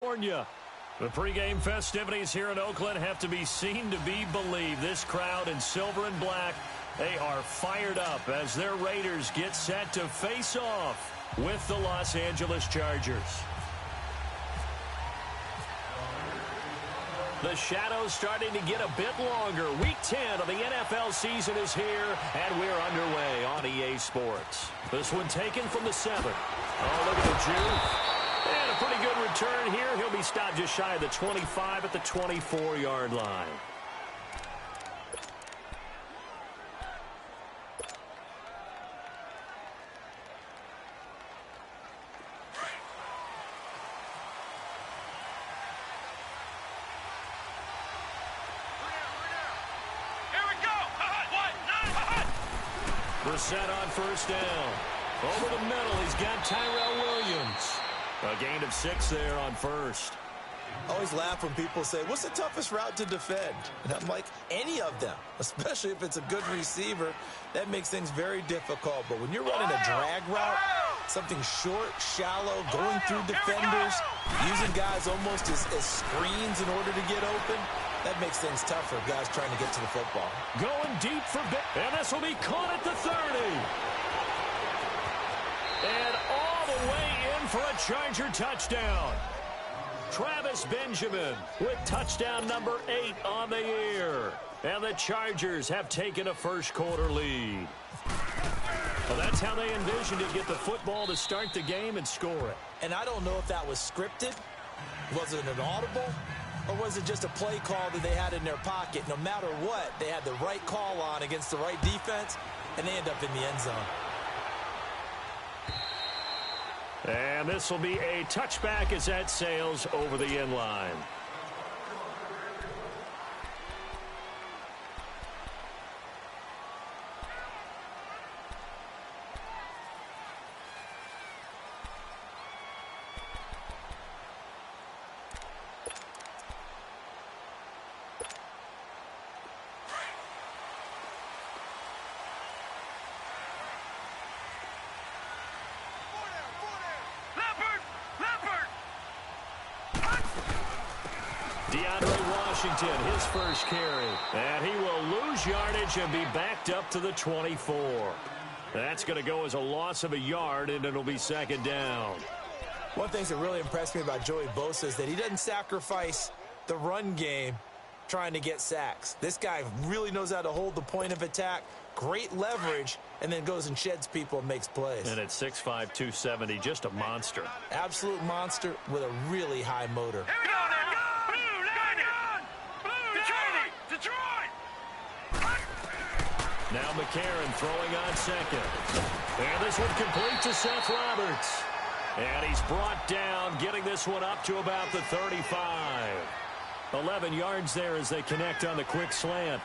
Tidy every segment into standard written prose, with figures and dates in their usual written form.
California. The pregame festivities here in Oakland have to be seen to be believed. This crowd in silver and black, they are fired up as their Raiders get set to face off with the Los Angeles Chargers. The shadow's starting to get a bit longer. Week 10 of the NFL season is here, and we're underway on EA Sports. This one taken from the 7. Oh, look at the juke. And a pretty good return here. He'll be stopped just shy of the 25 at the 24-yard line. Set on first down. Over the middle, he's got Tyrell Williams. A gain of 6 there on first. I always laugh when people say, what's the toughest route to defend? And I'm like, any of them, especially if it's a good receiver. That makes things very difficult. But when you're running a drag route, something short, shallow, going through defenders, using guys almost as screens in order to get open, that makes things tough for guys trying to get to the football. Going deep for big, and this will be caught at the 30. And all the way in for a Charger touchdown. Travis Benjamin with touchdown number 8 on the year. And the Chargers have taken a first-quarter lead. Well, that's how they envisioned it, get the football to start the game and score it. And I don't know if that was scripted. Was it an audible? Or was it just a play call that they had in their pocket? No matter what, they had the right call on against the right defense, and they end up in the end zone. And this will be a touchback as that sails over the end line. Washington, his first carry. And he will lose yardage and be backed up to the 24. That's going to go as a loss of a yard, and it'll be second down. One of the things that really impressed me about Joey Bosa is that he doesn't sacrifice the run game trying to get sacks. This guy really knows how to hold the point of attack, great leverage, and then goes and sheds people and makes plays. And at 6'5", 270, just a monster. Absolute monster with a really high motor. Here we go now. Now McCarron throwing on second. And this one complete to Seth Roberts. And he's brought down, getting this one up to about the 35. 11 yards there as they connect on the quick slant.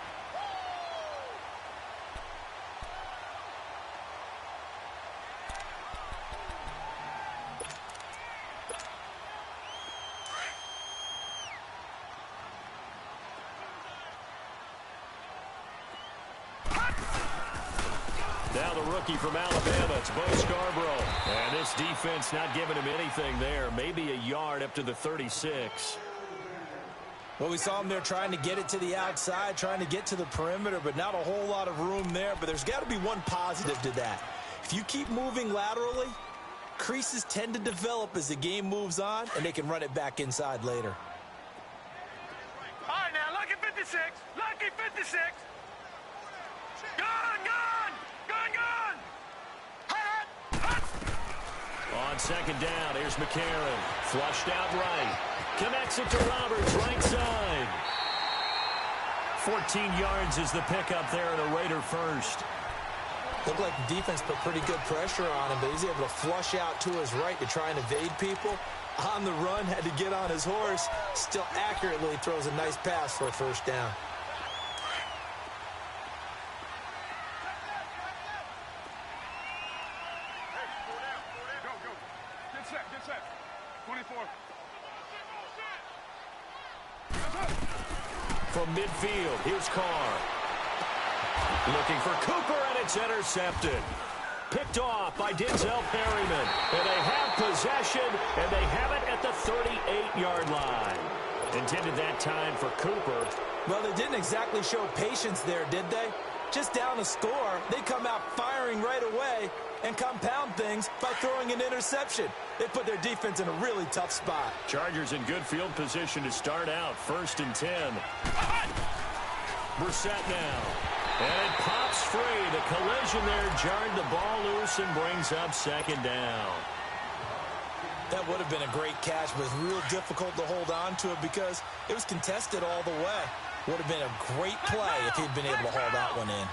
From Alabama, it's Bo Scarborough. And this defense not giving him anything there. Maybe a yard up to the 36. Well, we saw him there trying to get it to the outside, trying to get to the perimeter, but not a whole lot of room there. But there's got to be one positive to that. If you keep moving laterally, creases tend to develop as the game moves on, and they can run it back inside later. All right, now, lucky 56. Lucky 56. Gone. On second down, here's McCarron. Flushed out right. Connects it to Roberts, right side. 14 yards is the pickup there and a Raider first. Looked like the defense put pretty good pressure on him, but he's able to flush out to his right to try and evade people. On the run, had to get on his horse. Still accurately throws a nice pass for a first down. From midfield, here's Carr. Looking for Cooper, and it's intercepted. Picked off by Denzel Perryman. And they have possession, and they have it at the 38-yard line. Intended that time for Cooper. Well, they didn't exactly show patience there, did they? Just down a score, they come out firing right away and compound things by throwing an interception. They put their defense in a really tough spot. Chargers in good field position to start out. 1st and 10. Brissett now. And it pops free. The collision there jarred the ball loose and brings up 2nd down. That would have been a great catch, but it's real difficult to hold on to it because it was contested all the way. Would have been a great play if he'd been able to haul that one in.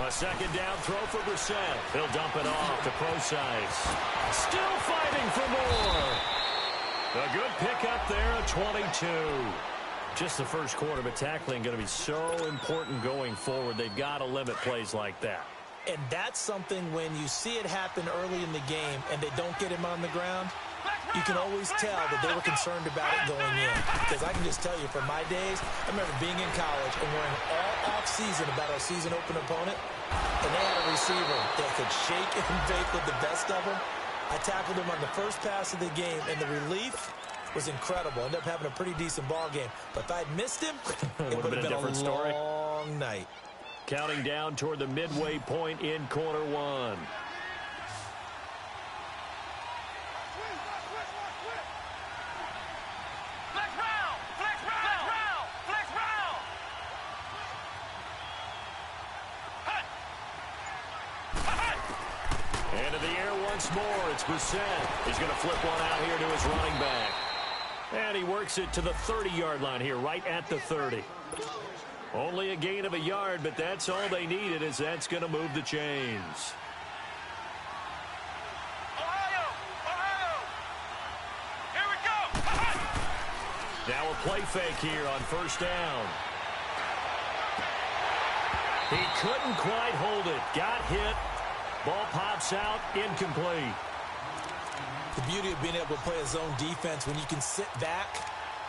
A 2nd down throw for Brissett. He'll dump it off to Procise. Still fighting for more. A good pickup there at 22. Just the first quarter, but tackling going to be so important going forward. They've got to limit plays like that. And that's something when you see it happen early in the game and they don't get him on the ground, you can always tell that they were concerned about it going in. Because I can just tell you, from my days, I remember being in college and worrying all off-season about our season open opponent, and they had a receiver that could shake and bake with the best of them. I tackled him on the first pass of the game, and the relief was incredible. Ended up having a pretty decent ball game. But if I'd missed him, it would have been a different story. Long night. Counting down toward the midway point in quarter one. Into the air once more. It's Brissett. He's going to flip one out here to his running back. And he works it to the 30-yard line here, right at the 30. Only a gain of a yard, but that's all they needed, as that's going to move the chains. Ohio! Here we go! Now a play fake here on 1st down. He couldn't quite hold it. Got hit. Ball pops out. Incomplete. The beauty of being able to play a zone defense when you can sit back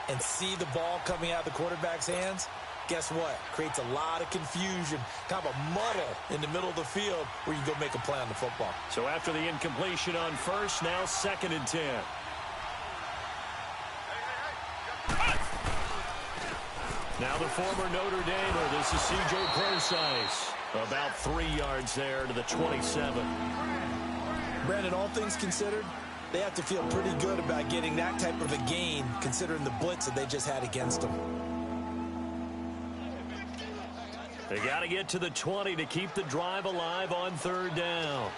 and see the ball coming out of the quarterback's hands. Guess what? Creates a lot of confusion, kind of a muddle in the middle of the field where you go make a play on the football. So after the incompletion on 1st, now 2nd and 10. Now the former Notre Damer. This is C.J. Procise. About 3 yards there to the 27. Brandon, all things considered, they have to feel pretty good about getting that type of a gain considering the blitz that they just had against them. They got to get to the 20 to keep the drive alive on 3rd down.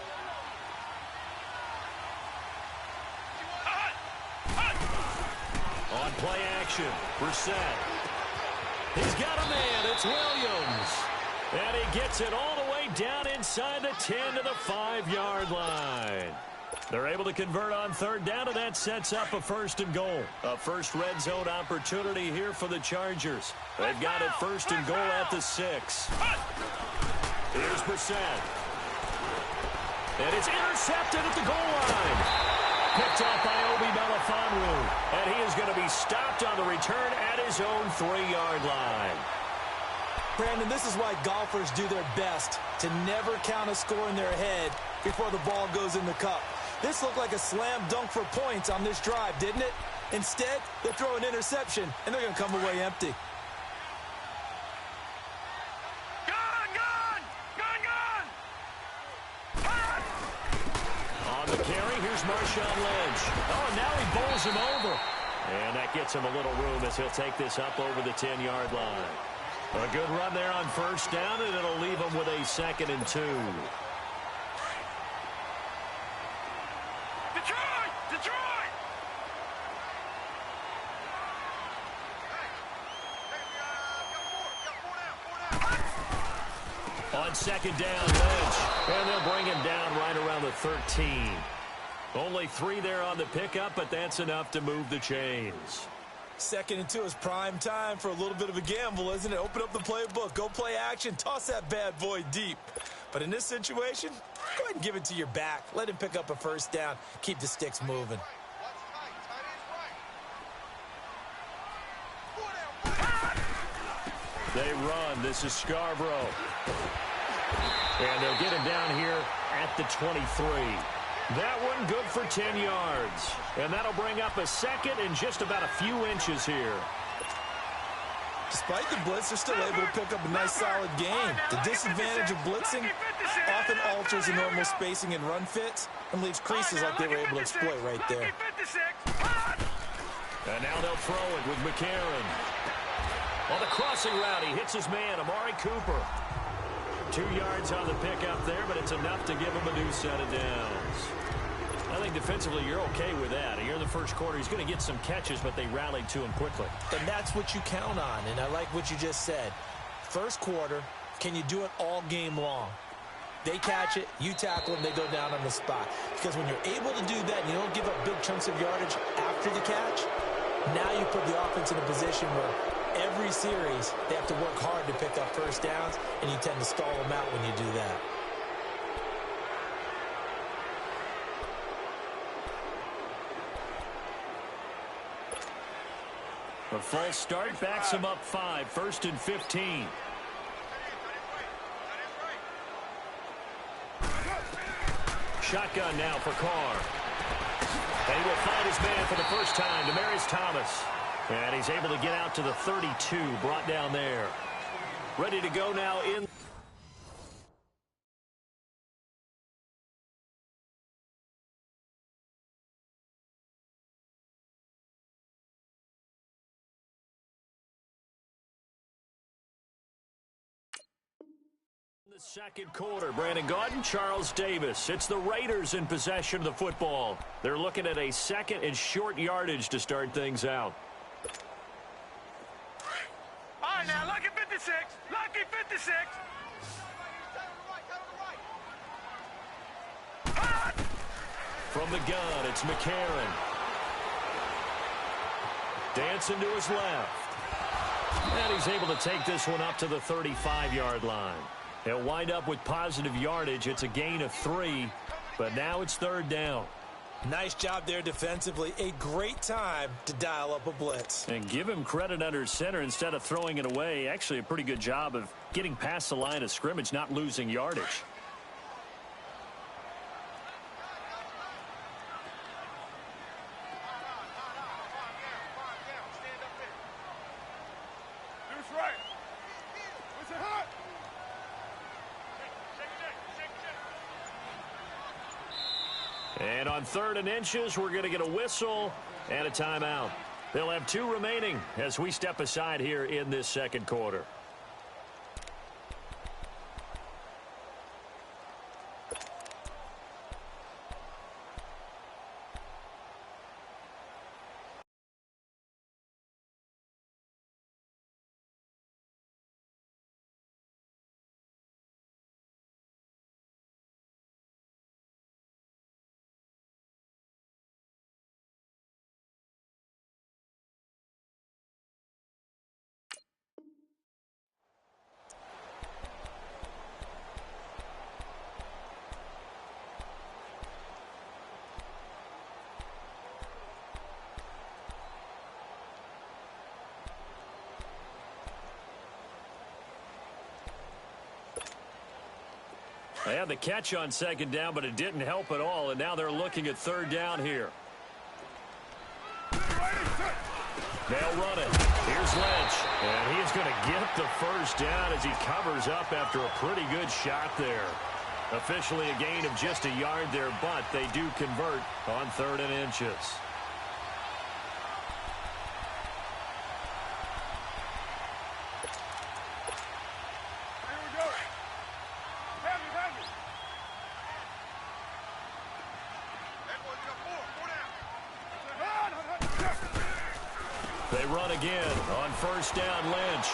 On play action, Brissett. He's got a man. It's Williams. And he gets it all the way down inside the 10 to the 5-yard line. They're able to convert on 3rd down, and that sets up a 1st and goal. A first red zone opportunity here for the Chargers. They've got it 1st and goal at the 6. Here's Brissett. And it's intercepted at the goal line. Picked off by Obi Melifonwu. And he is going to be stopped on the return at his own 3-yard line. Brandon, this is why golfers do their best to never count a score in their head before the ball goes in the cup. This looked like a slam dunk for points on this drive, didn't it? Instead, they throw an interception, and they're going to come away empty. On the carry, here's Marshawn Lynch. Oh, and now he bowls him over. And that gets him a little room as he'll take this up over the 10-yard line. A good run there on 1st down, and it'll leave him with a 2nd and 2. Detroit! On 2nd down, Lynch. And they'll bring him down right around the 13. Only 3 there on the pickup, but that's enough to move the chains. 2nd and 2 is prime time for a little bit of a gamble, isn't it? Open up the playbook, go play action, toss that bad boy deep. But in this situation, go ahead and give it to your back. Let him pick up a 1st down. Keep the sticks moving. They run. This is Scarborough. And they'll get him down here at the 23. That one good for 10 yards. And that'll bring up a second and just about a few inches here. Despite the blitz, they're still able to pick up a nice, solid gain. The disadvantage of blitzing often alters the normal spacing and run fits and leaves creases like they were able to exploit right there. And now they'll throw it with McCarron. On the crossing route, he hits his man, Amari Cooper. 2 yards on the pickup there, but it's enough to give him a new set of downs. I think defensively you're okay with that. Here in the first quarter, he's going to get some catches, but they rallied to him quickly. And that's what you count on, and I like what you just said. First quarter, can you do it all game long? They catch it, you tackle them, they go down on the spot. Because when you're able to do that and you don't give up big chunks of yardage after the catch, now you put the offense in a position where every series they have to work hard to pick up first downs, and you tend to stall them out when you do that. A false start backs him up 5, 1st and 15. Shotgun now for Carr. And he will find his man for the first time, Demaryius Thomas. And he's able to get out to the 32, brought down there. Ready to go now in. The second quarter, Brandon Gaudin, Charles Davis. It's the Raiders in possession of the football. They're looking at a second and short yardage to start things out. All right, now, lucky 56. Lucky 56. From the gun, it's McCarron. Dancing to his left. And he's able to take this one up to the 35-yard line. He'll wind up with positive yardage. It's a gain of 3, but now it's 3rd down. Nice job there defensively. A great time to dial up a blitz. And give him credit under center instead of throwing it away. Actually, a pretty good job of getting past the line of scrimmage, not losing yardage. And on 3rd and inches, we're going to get a whistle and a timeout. They'll have 2 remaining as we step aside here in this second quarter. They had the catch on 2nd down, but it didn't help at all, and now they're looking at 3rd down here. They'll run it. Here's Lynch, and he's going to get the first down as he covers up after a pretty good shot there. Officially a gain of just a yard there, but they do convert on 3rd and inches. They run again on 1st down, Lynch.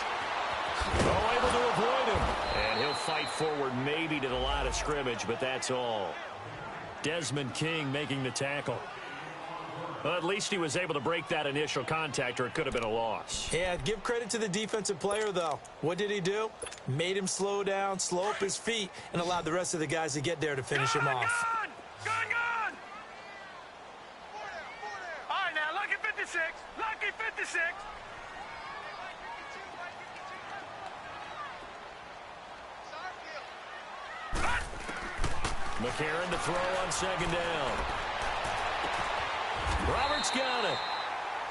Oh, able to avoid him. And he'll fight forward maybe to the line of scrimmage, but that's all. Desmond King making the tackle. Well, at least he was able to break that initial contact, or it could have been a loss. Yeah, give credit to the defensive player, though. What did he do? Made him slow down, slow up his feet, and allowed the rest of the guys to get there to finish him off. Gun! All right, now, lucky 56. Lucky 56. McCarron to throw on second down. Roberts got it.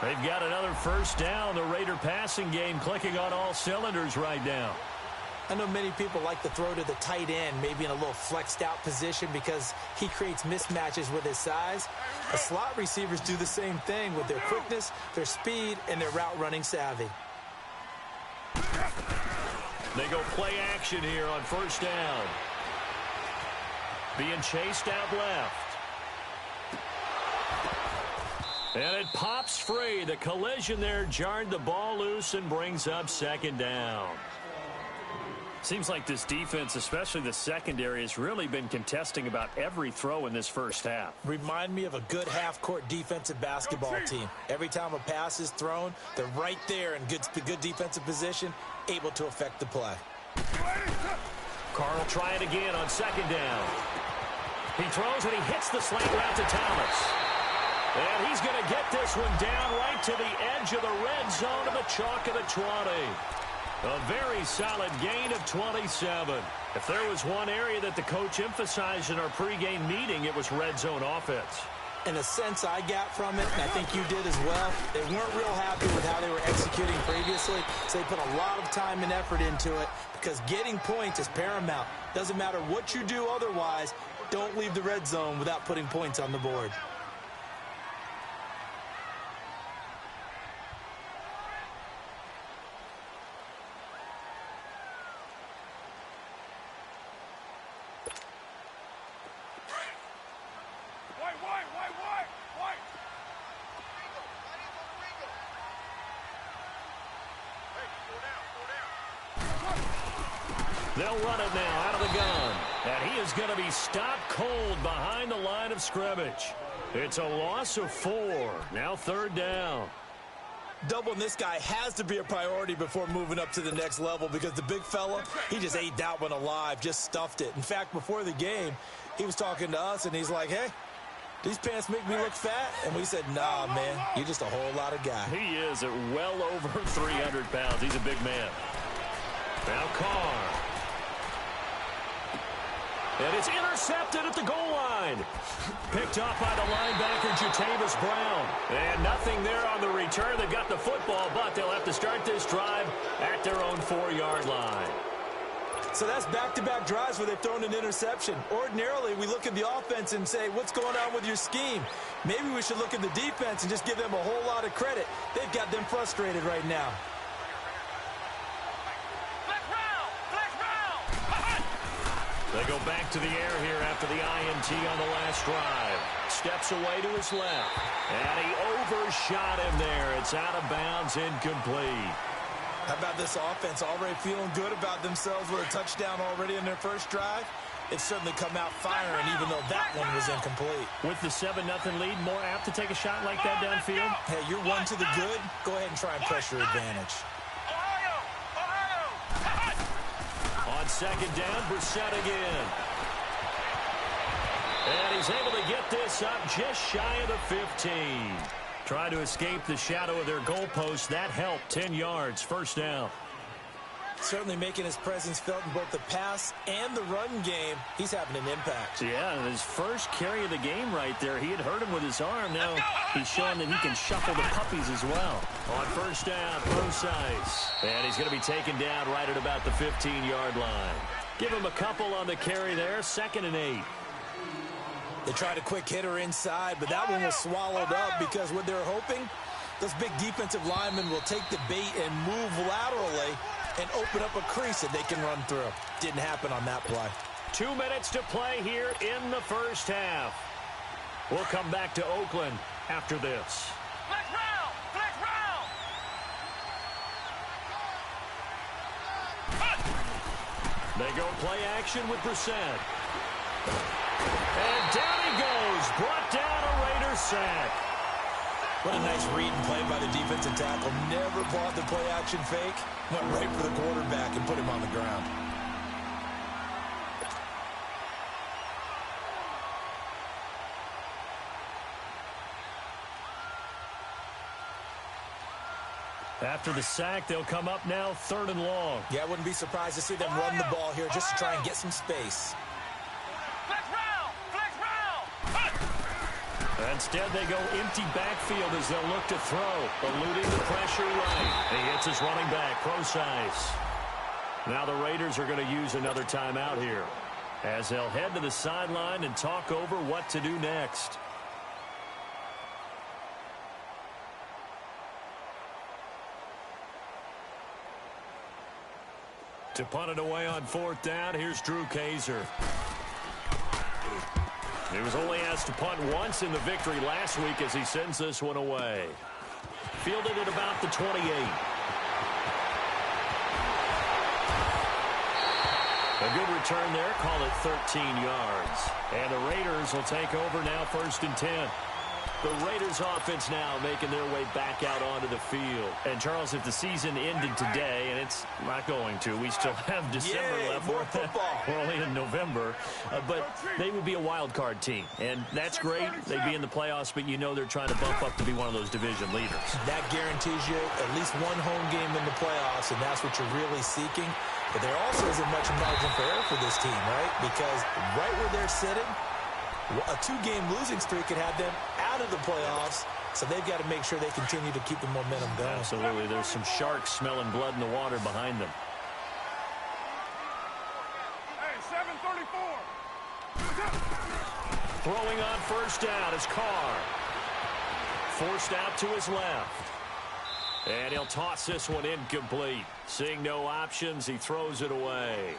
They've got another first down. The Raider passing game clicking on all cylinders right now. I know many people like to throw to the tight end, maybe in a little flexed out position because he creates mismatches with his size. The slot receivers do the same thing with their quickness, their speed, and their route running savvy. They go play action here on first down. Being chased out left. And it pops free. The collision there jarred the ball loose and brings up second down. Seems like this defense, especially the secondary, has really been contesting about every throw in this first half. Remind me of a good half-court defensive basketball team. Every time a pass is thrown, they're right there in good defensive position, able to affect the play. Carl try it again on second down. He throws and he hits the slant route to Thomas. And he's going to get this one down right to the edge of the red zone to the chalk of the 20. A very solid gain of 27. If there was one area that the coach emphasized in our pregame meeting, it was red zone offense. In a sense I got from it, and I think you did as well, they weren't real happy with how they were executing previously, so they put a lot of time and effort into it because getting points is paramount. Doesn't matter what you do otherwise, don't leave the red zone without putting points on the board. They'll run it now out of the gun. And he is going to be stopped cold behind the line of scrimmage. It's a loss of 4. Now third down. Doubling this guy has to be a priority before moving up to the next level because the big fella, he just ate that one alive, just stuffed it. In fact, before the game, he was talking to us, and he's like, hey, these pants make me look fat? And we said, nah, man, you're just a whole lot of guy. He is at well over 300 pounds. He's a big man. Now Carr. And it's intercepted at the goal line. Picked off by the linebacker, Jatavis Brown. And nothing there on the return. They've got the football, but they'll have to start this drive at their own 4-yard line. So that's back-to-back drives where they've thrown an interception. Ordinarily, we look at the offense and say, what's going on with your scheme? Maybe we should look at the defense and just give them a whole lot of credit. They've got them frustrated right now. They go back to the air here after the INT on the last drive. Steps away to his left. And he overshot him there. It's out of bounds, incomplete. How about this offense already feeling good about themselves with a touchdown already in their first drive? It's certainly come out firing, even though that one was incomplete. With the 7-0 lead, more apt to take a shot like that downfield? Hey, you're one to the good. Go ahead and try and press your advantage. On second down, Brissett again. And he's able to get this up just shy of the 15. Trying to escape the shadow of their goalpost. That helped. 10 yards, first down. Certainly making his presence felt in both the pass and the run game. He's having an impact. Yeah, his first carry of the game right there. He had hurt him with his arm. Now he's showing that he can shuffle the puppies as well. On first down, Prosise. And he's going to be taken down right at about the 15-yard line. Give him a couple on the carry there. 2nd and 8. They tried a quick hitter inside, but that one was swallowed up because what they're hoping, those big defensive linemen will take the bait and move laterally and open up a crease that they can run through. Didn't happen on that play. 2 minutes to play here in the first half. We'll come back to Oakland after this. Flex round! Flex round! They go play action with Brissett. And down he goes. Brought down a Raider sack. What a nice read and play by the defensive tackle. Never bought the play-action fake. Went right for the quarterback and put him on the ground. After the sack, they'll come up now 3rd and long. Yeah, I wouldn't be surprised to see them run the ball here just to try and get some space. Flex round! Instead, they go empty backfield as they'll look to throw, eluding the pressure right. He hits his running back, Prosise. Now the Raiders are going to use another timeout here as they'll head to the sideline and talk over what to do next. To punt it away on 4th down, here's Drew Kaiser. He was only asked to punt once in the victory last week as he sends this one away. Fielded at about the 28. A good return there, call it 13 yards. And the Raiders will take over now, 1st and 10. The Raiders offense now making their way back out onto the field. And, Charles, if the season ended today, and it's not going to, we still have December left. More football. We're only in November. But they would be a wild card team. And that's great. They'd be in the playoffs, but you know they're trying to bump up to be one of those division leaders. That guarantees you at least one home game in the playoffs, and that's what you're really seeking. But there also isn't much margin for error for this team, right? Because right where they're sitting, a 2-game losing streak could have them out of the playoffs, so they've got to make sure they continue to keep the momentum going. Absolutely. There's some sharks smelling blood in the water behind them. Hey, 734. Throwing on 1st down is Carr. Forced out to his left. And he'll toss this one incomplete. Seeing no options, he throws it away.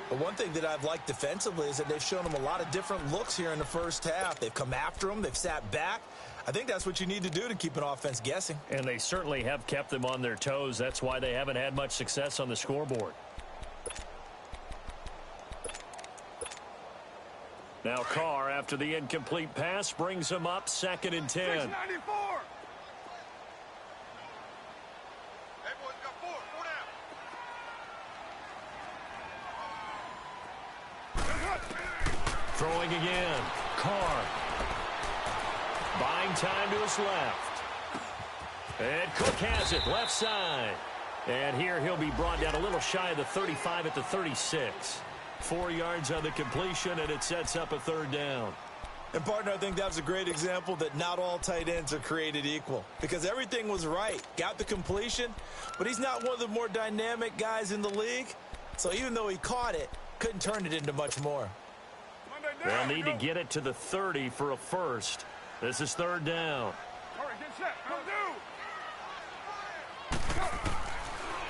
But one thing that I've liked defensively is that they've shown them a lot of different looks here in the first half. They've come after them. They've sat back. I think that's what you need to do to keep an offense guessing. And they certainly have kept them on their toes. That's why they haven't had much success on the scoreboard. Now Carr, after the incomplete pass, brings him up 2nd and 10. 694. Throwing again. Carr. Buying time to his left. And Cook has it, left side. And here he'll be brought down a little shy of the 35 at the 36. 4 yards on the completion, and it sets up a 3rd down. And, partner, I think that was a great example that not all tight ends are created equal. Because everything was right. Got the completion, but he's not one of the more dynamic guys in the league. So even though he caught it, couldn't turn it into much more. They'll need to get it to the 30 for a first. This is 3rd down.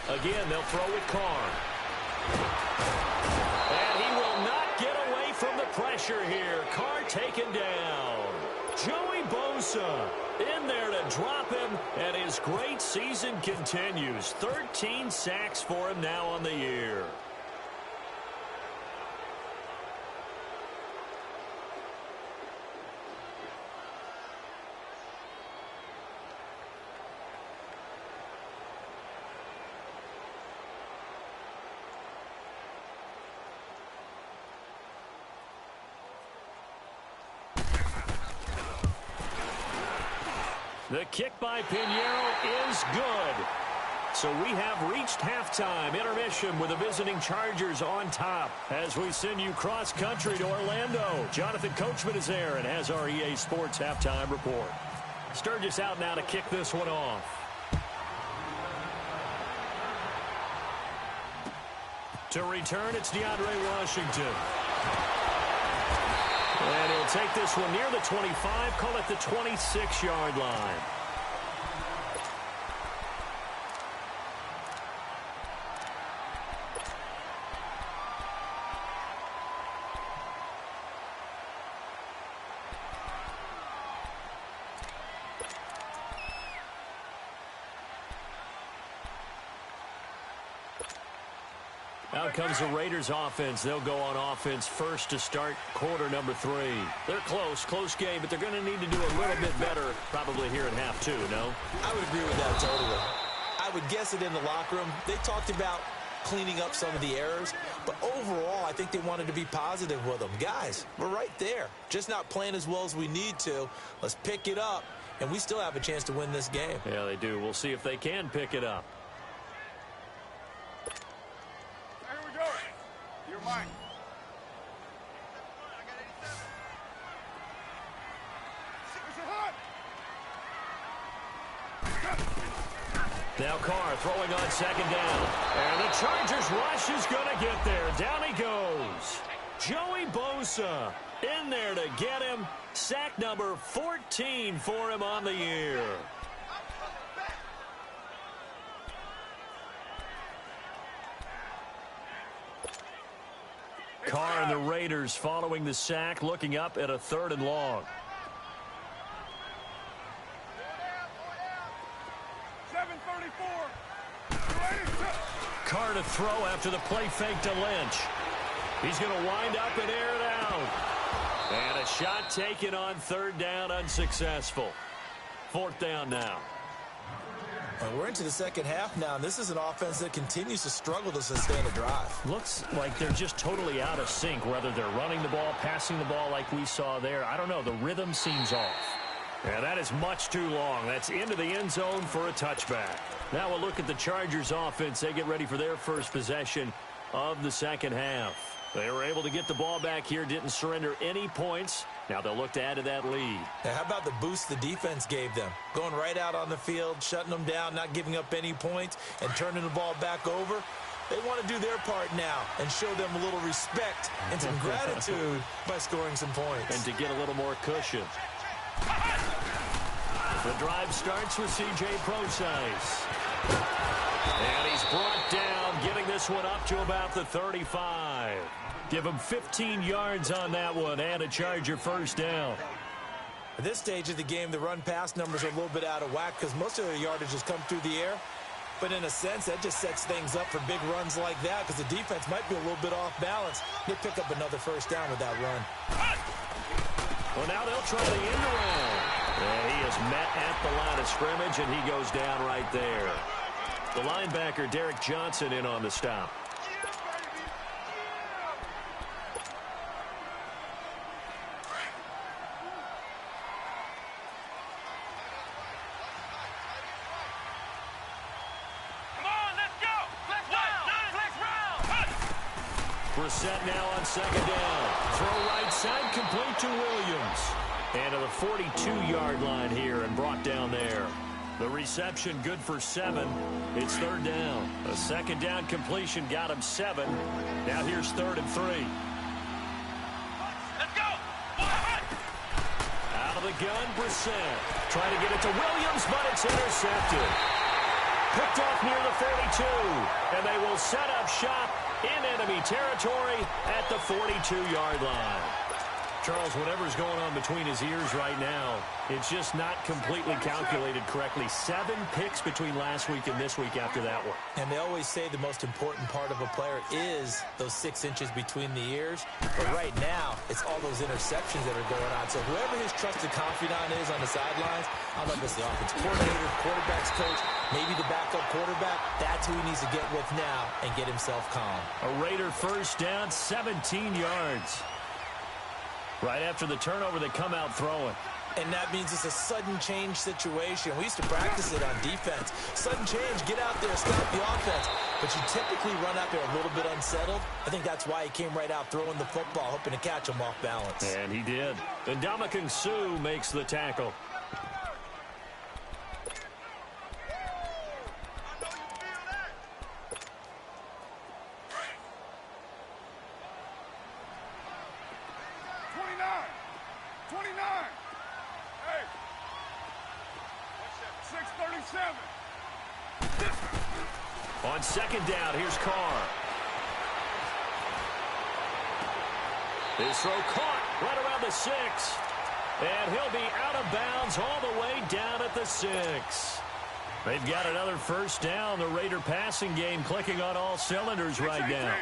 Again, they'll throw with Carr. And he will not get away from the pressure here. Carr taken down. Joey Bosa in there to drop him, and his great season continues. 13 sacks for him now on the year. The kick by Pinheiro is good. So we have reached halftime intermission with the visiting Chargers on top as we send you cross-country to Orlando. Jonathan Coachman is there and has our EA Sports halftime report. Sturgis out now to kick this one off. To return, it's DeAndre Washington. And he'll take this one near the 25, call it the 26-yard line. Out comes the Raiders offense. They'll go on offense first to start quarter number 3. They're close game, but they're going to need to do a little bit better probably here in half 2, no? I would agree with that totally. I would guess it in the locker room. They talked about cleaning up some of the errors, but overall I think they wanted to be positive with them. Guys, we're right there. Just not playing as well as we need to. Let's pick it up, and we still have a chance to win this game. Yeah, they do. We'll see if they can pick it up. Mine. Now Carr throwing on second down. And the Chargers rush is going to get there. Down he goes. Joey Bosa in there to get him. Sack number 14 for him on the year. Carr and the Raiders following the sack, looking up at a 3rd and long. 7:34. Carr to throw after the play fake to Lynch. He's going to wind up and air it out. And a shot taken on 3rd down, unsuccessful. 4th down now. We're into the second half now, and this is an offense that continues to struggle to sustain a drive. Looks like they're just totally out of sync, whether they're running the ball, passing the ball like we saw there. I don't know. The rhythm seems off. Yeah, that is much too long. That's into the end zone for a touchback. Now we'll look at the Chargers offense. They get ready for their first possession of the second half. They were able to get the ball back here, didn't surrender any points. Now they'll look to add to that lead. Now, how about the boost the defense gave them? Going right out on the field, shutting them down, not giving up any points, and turning the ball back over. They want to do their part now and show them a little respect and some gratitude by scoring some points. And to get a little more cushion. The drive starts with C.J. Prosise. And he's brought down, getting this one up to about the 35. Give him 15 yards on that one and a Charger first down. At this stage of the game, the run-pass numbers are a little bit out of whack because most of their yardage has come through the air. But in a sense, that just sets things up for big runs like that because the defense might be a little bit off balance. They pick up another first down with that run. Well, now they'll try the end around. And he is met at the line of scrimmage, and he goes down right there. The linebacker, Derek Johnson, in on the stop. Brissett now on second down. Throw right side, complete to Williams. And to the 42-yard line here and brought down there. The reception good for 7. It's 3rd down. A second down completion got him 7. Now here's 3rd and 3. Let's go. Out of the gun, Brissett. Trying to get it to Williams, but it's intercepted. Picked off near the 42. And they will set up shop in enemy territory at the 42-yard line. Charles, whatever's going on between his ears right now, it's just not completely calculated correctly. 7 picks between last week and this week after that one. And they always say the most important part of a player is those 6 inches between the ears. But right now, it's all those interceptions that are going on. So whoever his trusted confidant is on the sidelines, I love this, the offense coordinator, quarterback's coach, maybe the backup quarterback, that's who he needs to get with now and get himself calm. A Raider first down, 17 yards. Right after the turnover, they come out throwing. And that means it's a sudden change situation. We used to practice it on defense. Sudden change, get out there, stop the offense. But you typically run out there a little bit unsettled. I think that's why he came right out throwing the football, hoping to catch him off balance. And he did. And Ndamukong Suh makes the tackle. On second down, here's Carr. His throw caught right around the 6. And he'll be out of bounds all the way down at the 6. They've got another first down. The Raider passing game clicking on all cylinders right now.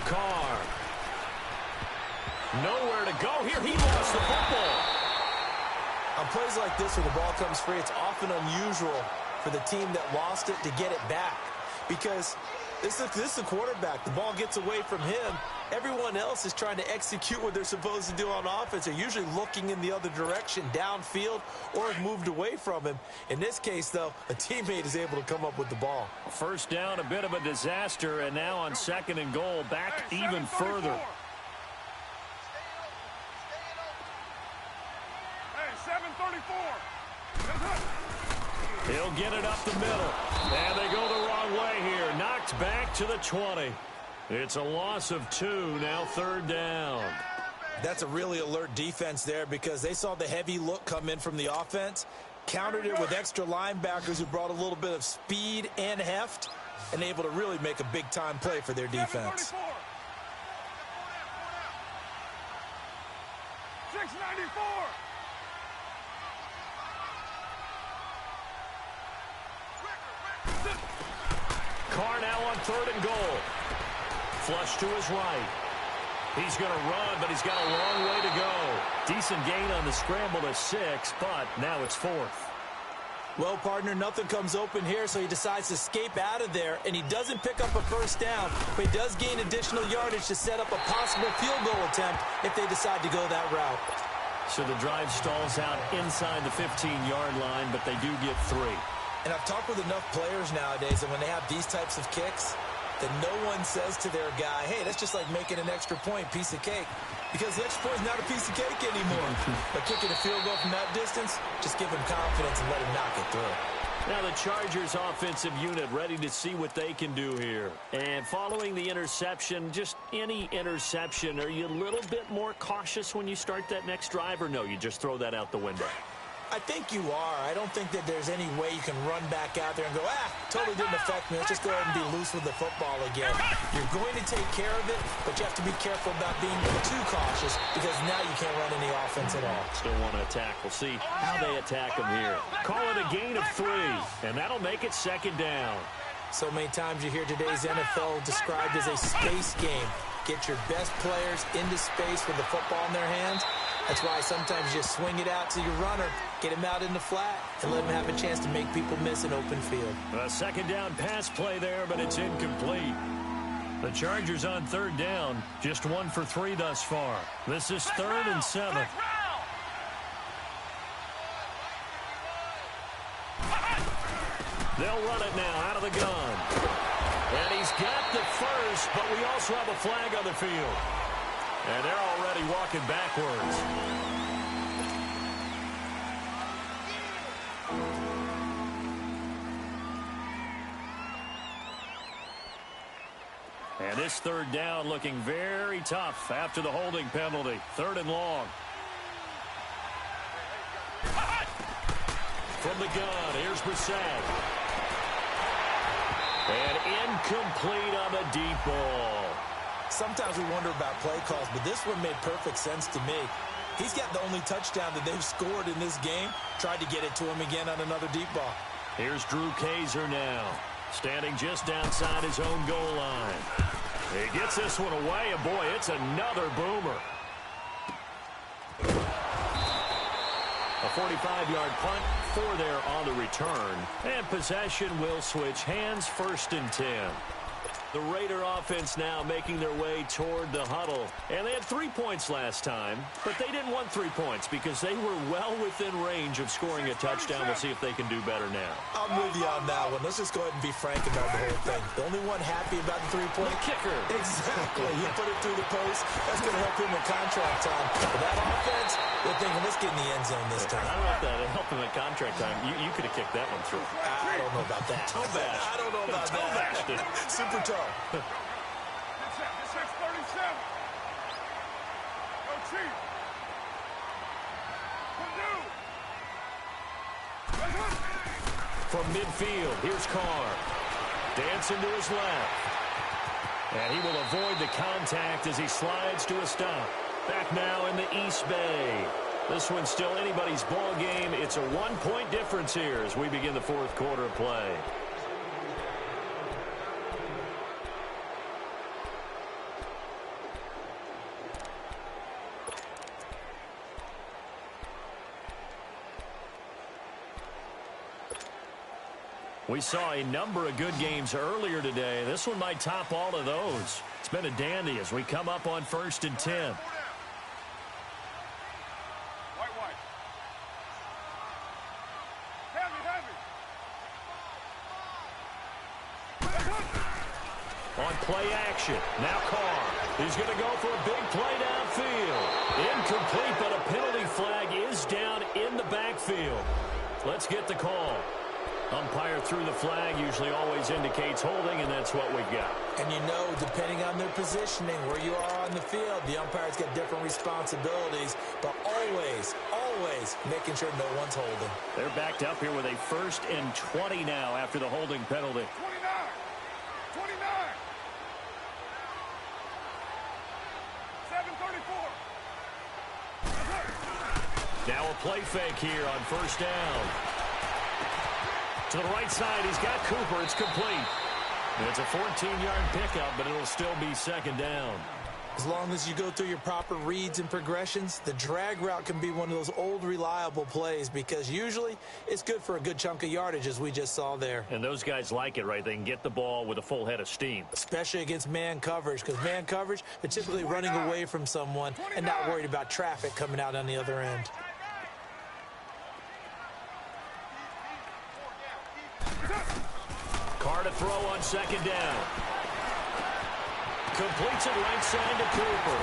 Carr. Nowhere to go here. He lost the football. On plays like this where the ball comes free, it's often unusual for the team that lost it to get it back. Because this is the quarterback. The ball gets away from him. Everyone else is trying to execute what they're supposed to do on offense. They're usually looking in the other direction, downfield, or have moved away from him. In this case, though, a teammate is able to come up with the ball. First down, a bit of a disaster, and now on second and goal, back even further. 7:34. He'll get it up the middle. And they go the wrong way here. Knocked back to the 20. It's a loss of 2, now 3rd down. That's a really alert defense there because they saw the heavy look come in from the offense, countered it with extra linebackers who brought a little bit of speed and heft, and able to really make a big-time play for their defense. 694. Carr now on 3rd and goal. Flush to his right. He's going to run, but he's got a long way to go. Decent gain on the scramble to 6, but now it's 4th. Well, partner, nothing comes open here, so he decides to escape out of there, and he doesn't pick up a first down, but he does gain additional yardage to set up a possible field goal attempt if they decide to go that route. So the drive stalls out inside the 15-yard line, but they do get 3. And I've talked with enough players nowadays, and when they have these types of kicks, that no one says to their guy, hey, that's just like making an extra point, piece of cake. Because the extra point is not a piece of cake anymore. But kicking a field goal from that distance, just give him confidence and let him knock it through. Now the Chargers offensive unit ready to see what they can do here. And following the interception, just any interception, are you a little bit more cautious when you start that next drive, or no, you just throw that out the window? I think you are. I don't think that there's any way you can run back out there and go, totally didn't affect me. Let's just go ahead and be loose with the football again. You're going to take care of it, but you have to be careful about being too cautious because now you can't run any offense at all. Still want to attack. We'll see how they attack them here. Call it a gain of 3, and that'll make it 2nd down. So many times you hear today's NFL described as a space game. Get your best players into space with the football in their hands. That's why sometimes you just swing it out to your runner, get him out in the flat, and let him have a chance to make people miss an open field. A 2nd down pass play there, but it's incomplete. The Chargers on 3rd down, just 1 for 3 thus far. This is 3rd and 7. They'll run it now out of the gun. And he's got the first, but we also have a flag on the field. And they're already walking backwards. And this 3rd down looking very tough after the holding penalty. 3rd and long. From the gun, here's Brissett. And incomplete on the deep ball. Sometimes we wonder about play calls, but this one made perfect sense to me. He's got the only touchdown that they've scored in this game. Tried to get it to him again on another deep ball. Here's Drew Kaiser now, standing just outside his own goal line. He gets this one away, and boy, it's another boomer. A 45-yard punt for there on the return. And possession will switch hands, 1st and 10. The Raider offense now making their way toward the huddle. And they had 3 points last time, but they didn't want 3 points because they were well within range of scoring a touchdown. We'll see if they can do better now. I'm with you on that one. Let's just go ahead and be frank about the whole thing. The only one happy about the 3-point kicker. Exactly. You put it through the post. That's going to help him in contract time. But that offense, they're thinking, let's get in the end zone this time. I don't know if that helped him in contract time. You could have kicked that one through. I don't know about that. Toe bash. I don't know about toe that. Bashed it. Super toe. This is 37. Go Chief. From midfield, here's Carr. Dancing to his left. And he will avoid the contact as he slides to a stop. Back now in the East Bay. This one's still anybody's ball game. It's a 1-point difference here as we begin the 4th quarter of play. We saw a number of good games earlier today. This one might top all of those. It's been a dandy as we come up on 1st and 10. On play action, now Carr. He's going to go for a big play downfield. Incomplete, but a penalty flag is down in the backfield. Let's get the call. Umpire threw the flag, usually always indicates holding, and that's what we've got. And you know, depending on their positioning, where you are on the field, the umpires get different responsibilities, but always, always making sure no one's holding. They're backed up here with a 1st and 20 now after the holding penalty. 29. 7:34. Now a play fake here on 1st down. To the right side, he's got Cooper. It's complete. And it's a 14-yard pickup, but it'll still be 2nd down. As long as you go through your proper reads and progressions, the drag route can be one of those old reliable plays because usually it's good for a good chunk of yardage, as we just saw there. And those guys like it, right? They can get the ball with a full head of steam. Especially against man coverage, because man coverage, they're typically running away from someone and not worried about traffic coming out on the other end. Carr to throw on 2nd down. Completes it right side to Cooper.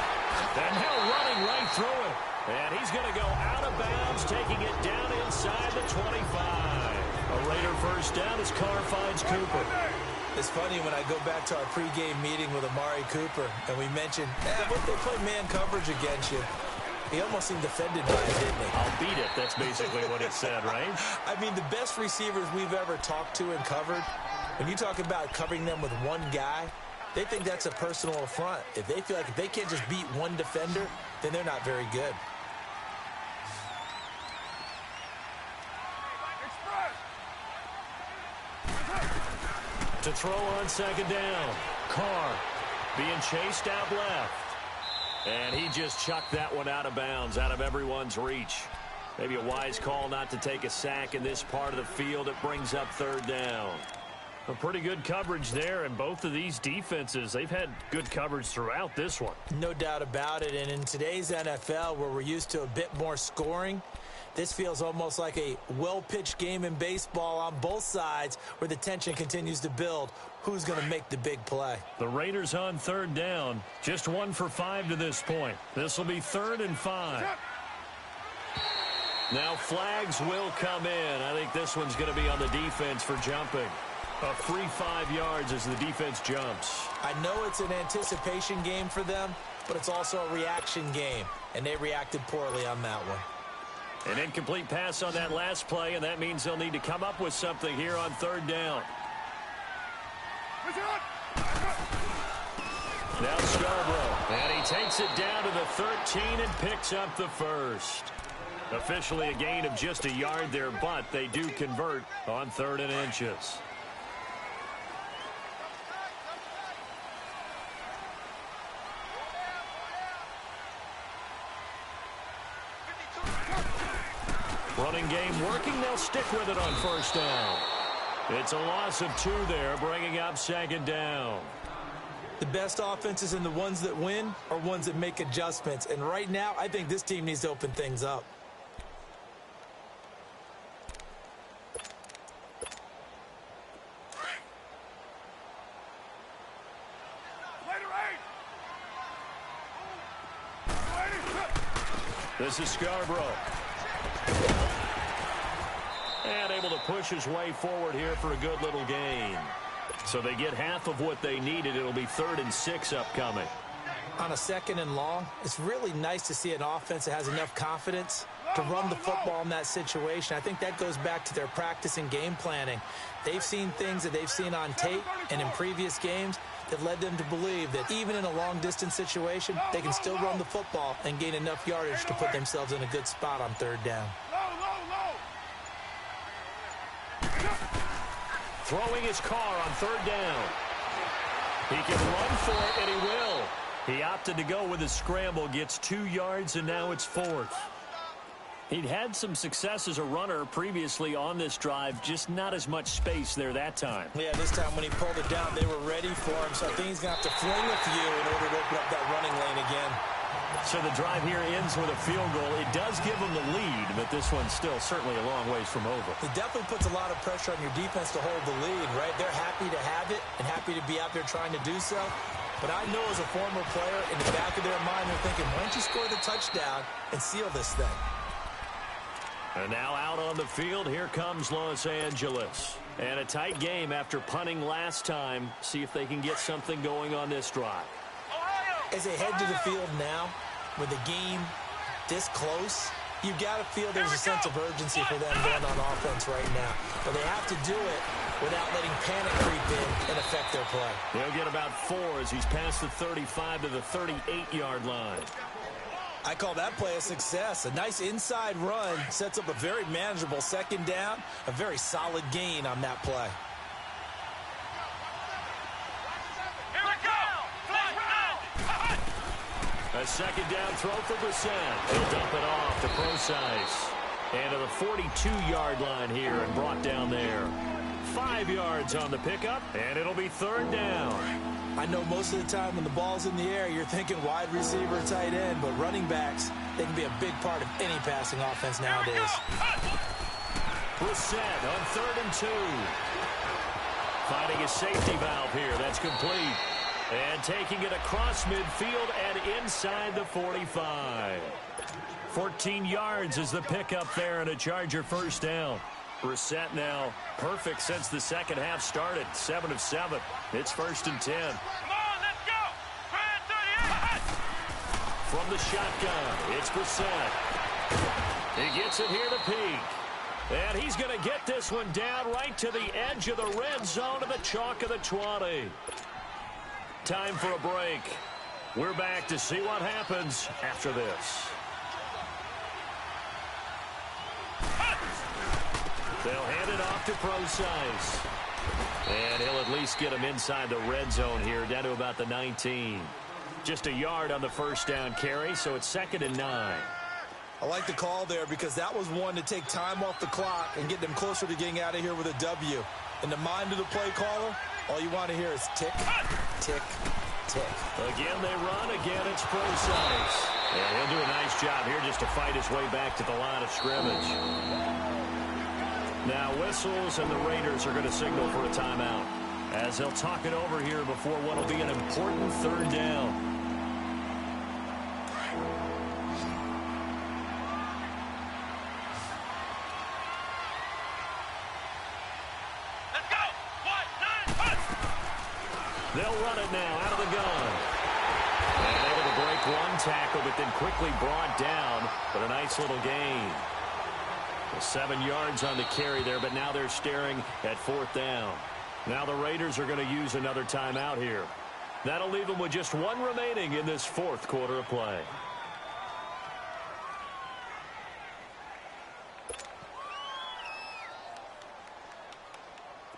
And now running right through it. And he's going to go out of bounds, taking it down inside the 25. A Raider 1st down as Carr finds Cooper. It's funny when I go back to our pregame meeting with Amari Cooper, and we mentioned, what if they play man coverage against you? He almost seemed offended by it, didn't he? I'll beat it. That's basically what it said, right? I mean, the best receivers we've ever talked to and covered, when you talk about covering them with one guy, they think that's a personal affront. If they feel like if they can't just beat one defender, then they're not very good. To throw on 2nd down. Carr being chased out left. And he just chucked that one out of bounds, out of everyone's reach. Maybe a wise call not to take a sack in this part of the field. It brings up 3rd down. A pretty good coverage there, and both of these defenses, they've had good coverage throughout this one. No doubt about it, and in today's NFL, where we're used to a bit more scoring, this feels almost like a well-pitched game in baseball on both sides where the tension continues to build. Who's going to make the big play? The Raiders on 3rd down, just 1 for 5 to this point. This will be 3rd and 5. Now flags will come in. I think this one's going to be on the defense for jumping. A free 5 yards as the defense jumps. I know it's an anticipation game for them, but it's also a reaction game, and they reacted poorly on that one. An incomplete pass on that last play, and that means they'll need to come up with something here on 3rd down. Now Scarborough, and he takes it down to the 13 and picks up the 1st. Officially a gain of just a yard there, but they do convert on 3rd and inches. Running game working. They'll stick with it on 1st down. It's a loss of 2 there, bringing up 2nd down. The best offenses and the ones that win are ones that make adjustments. And right now, I think this team needs to open things up. This is Scarborough. And able to push his way forward here for a good little gain. So they get half of what they needed. It'll be 3rd and 6 upcoming. On a 2nd and long, it's really nice to see an offense that has enough confidence to run the football in that situation. I think that goes back to their practice and game planning. They've seen things that they've seen on tape and in previous games that led them to believe that even in a long-distance situation, they can still run the football and gain enough yardage to put themselves in a good spot on 3rd down. Throwing his Carr on 3rd down. He can run for it, and he will. He opted to go with a scramble, gets 2 yards, and now it's 4th. He'd had some success as a runner previously on this drive, just not as much space there that time. Yeah, this time when he pulled it down, they were ready for him, so I think he's going to have to fling a few in order to open up that running lane again. So the drive here ends with a field goal. It does give them the lead, but this one's still certainly a long ways from over. It definitely puts a lot of pressure on your defense to hold the lead, right? They're happy to have it and happy to be out there trying to do so. But I know as a former player, in the back of their mind, they're thinking, why don't you score the touchdown and seal this thing? And now out on the field, here comes Los Angeles. And a tight game after punting last time. See if they can get something going on this drive. As they head to the field now, with the game this close, you've got to feel there's a sense of urgency for them going on offense right now. But they have to do it without letting panic creep in and affect their play. They'll get about 4 as he's past the 35 to the 38-yard line. I call that play a success. A nice inside run sets up a very manageable second down, a very solid gain on that play. Here we go! A second down throw for Brissett. He'll dump it off to Procise. And to the 42-yard line here and brought down there. 5 yards on the pickup, and it'll be third down. I know most of the time when the ball's in the air, you're thinking wide receiver, tight end, but running backs, they can be a big part of any passing offense nowadays. Brissett on 3rd and 2. Finding a safety valve here. That's complete. And taking it across midfield and inside the 45. 14 yards is the pickup there and a Charger first down. Brissett now perfect since the second half started. 7 of 7. It's 1st and 10. Come on, let's go! Brand 38! From the shotgun, it's Brissett. He gets it here to Peak. And he's going to get this one down right to the edge of the red zone to the chalk of the 20. Time for a break. We're back to see what happens after this. They'll hand it off to Procise. And he'll at least get him inside the red zone here, down to about the 19. Just a yard on the first down carry, so it's 2nd and 9. I like the call there because that was one to take time off the clock and get them closer to getting out of here with a W. In the mind of the play caller, all you want to hear is tick, tick, tick. Again, they run. Again, it's Procise. And he'll do a nice job here just to fight his way back to the line of scrimmage. Now whistles, and the Raiders are going to signal for a timeout as they'll talk it over here before what will be an important third down. Let's go! 1, 9, 1! They'll run it now out of the gun. And able to break one tackle, but then quickly brought down. But a nice little gain. 7 yards on the carry there, but now they're staring at 4th down. Now the Raiders are going to use another timeout here. That'll leave them with just 1 remaining in this 4th quarter of play.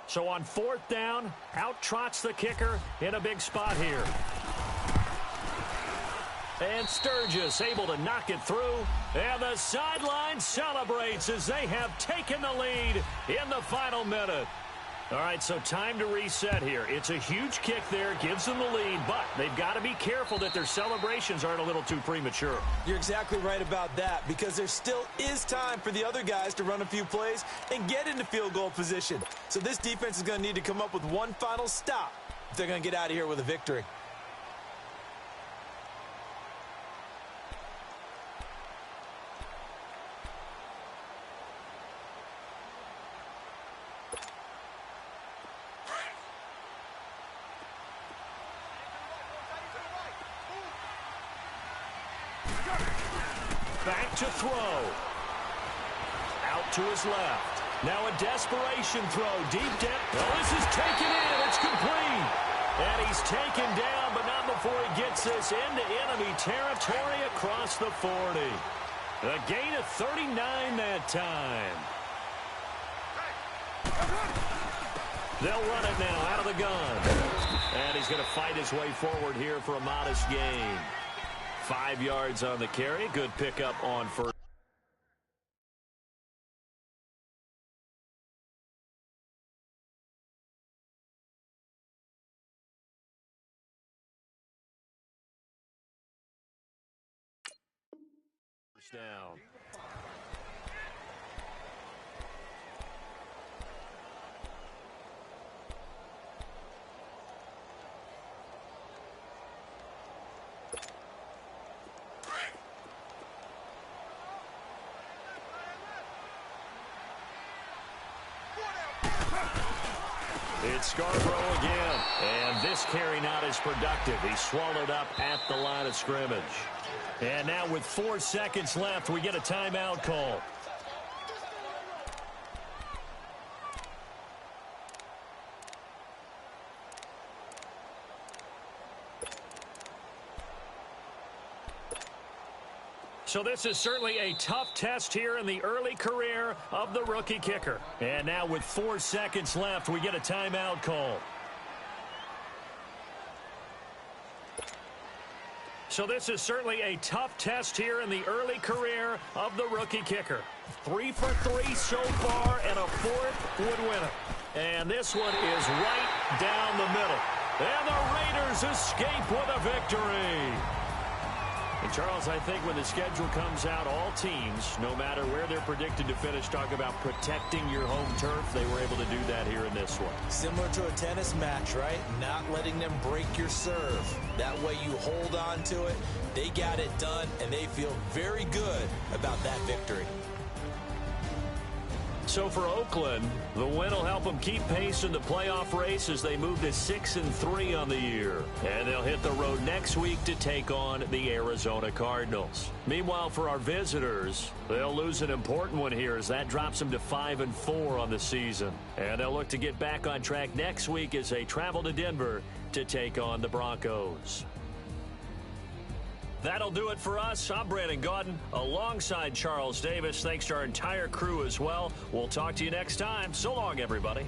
So on 4th down, out trots the kicker in a big spot here. And Sturgis able to knock it through. And the sideline celebrates as they have taken the lead in the final minute. All right, so time to reset here. It's a huge kick there, gives them the lead, but they've got to be careful that their celebrations aren't a little too premature. You're exactly right about that because there still is time for the other guys to run a few plays and get into field goal position. So this defense is going to need to come up with one final stop if they're going to get out of here with a victory. Back to throw. Out to his left. Now a desperation throw. Deep depth. Oh, this is taken in. It's complete. And he's taken down, but not before he gets this into enemy territory across the 40. A gain of 39 that time. They'll run it now out of the gun. And he's going to fight his way forward here for a modest gain. 5 yards on the carry. Good pickup on first. Down. It's Scarborough again. And this carry not as productive. He's swallowed up at the line of scrimmage. And now with 4 seconds left, we get a timeout call. So this is certainly a tough test here in the early career of the rookie kicker. And now with 4 seconds left, we get a timeout call. So this is certainly a tough test here in the early career of the rookie kicker. 3 for 3 so far, and a 4th would win it. And this one is right down the middle. And the Raiders escape with a victory. And Charles, I think when the schedule comes out, all teams, no matter where they're predicted to finish, talk about protecting your home turf. They were able to do that here in this one. Similar to a tennis match, right? Not letting them break your serve. That way you hold on to it. They got it done, and they feel very good about that victory. So for Oakland, the win will help them keep pace in the playoff race as they move to 6-3 on the year. And they'll hit the road next week to take on the Arizona Cardinals. Meanwhile, for our visitors, they'll lose an important one here as that drops them to 5-4 on the season. And they'll look to get back on track next week as they travel to Denver to take on the Broncos. That'll do it for us. I'm Brandon Gaudin alongside Charles Davis. Thanks to our entire crew as well. We'll talk to you next time. So long, everybody.